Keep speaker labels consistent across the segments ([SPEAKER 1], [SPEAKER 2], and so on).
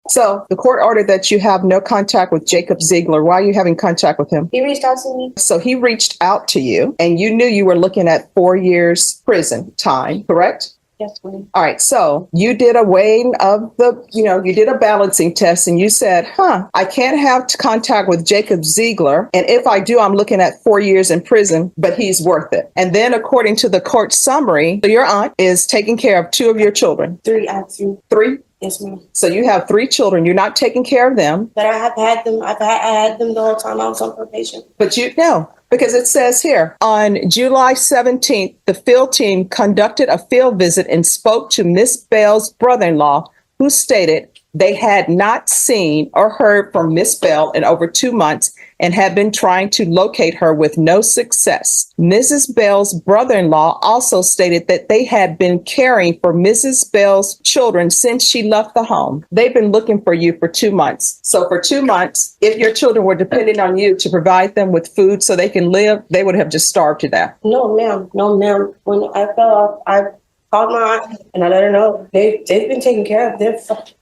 [SPEAKER 1] So the court ordered that you have no contact with Jacob Ziegler. Why are you having contact with him?
[SPEAKER 2] He reached out to me.
[SPEAKER 1] So he reached out to you and you knew you were looking at 4 years prison time, correct?
[SPEAKER 2] Yes, ma'am.
[SPEAKER 1] All right. So you did a weighing of you did a balancing test and you said, I can't have contact with Jacob Ziegler. And if I do, I'm looking at 4 years in prison, but he's worth it. And then according to the court summary, your aunt is taking care of 2 of your children.
[SPEAKER 2] 3, I have 3.
[SPEAKER 1] 3?
[SPEAKER 2] Yes, ma'am.
[SPEAKER 1] So you have 3 children. You're not taking care of them.
[SPEAKER 2] But I have had them. I had them the whole time I was on probation.
[SPEAKER 1] But you know, because it says here on July 17th, the field team conducted a field visit and spoke to Miss Bell's brother-in-law, who stated they had not seen or heard from Miss Bell in over 2 months and had been trying to locate her with no success. Mrs. Bell's brother-in-law also stated that they had been caring for Mrs. Bell's children since she left the home. They've been looking for you for 2 months. So for 2 months, if your children were depending on you to provide them with food so they can live, they would have just starved to death.
[SPEAKER 2] No, ma'am. No, ma'am. When I fell off, I called my aunt and I let her know they've been taking care of their.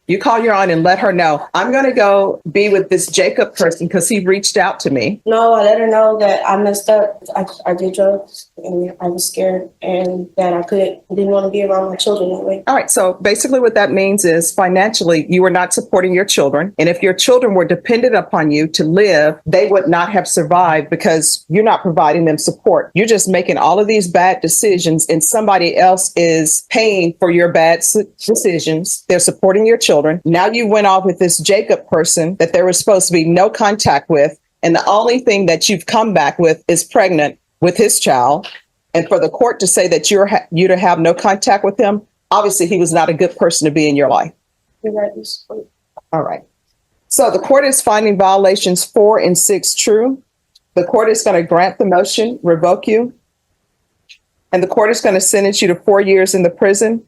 [SPEAKER 1] You call your aunt and let her know, I'm going to go be with this Jacob person because he reached out to me.
[SPEAKER 2] No, I let her know that I messed up. I did drugs and I was scared and that I didn't want to be around my children that way.
[SPEAKER 1] All right. So basically what that means is financially, you were not supporting your children. And if your children were dependent upon you to live, they would not have survived because you're not providing them support. You're just making all of these bad decisions and somebody else is paying for your bad decisions. They're supporting your children. Now you went off with this Jacob person that there was supposed to be no contact with. And the only thing that you've come back with is pregnant with his child. And for the court to say that you to have no contact with him, obviously he was not a good person to be in your life. All right. So the court is finding violations 4 and 6 true. The court is going to grant the motion, revoke you. And the court is going to sentence you to 4 years in the prison.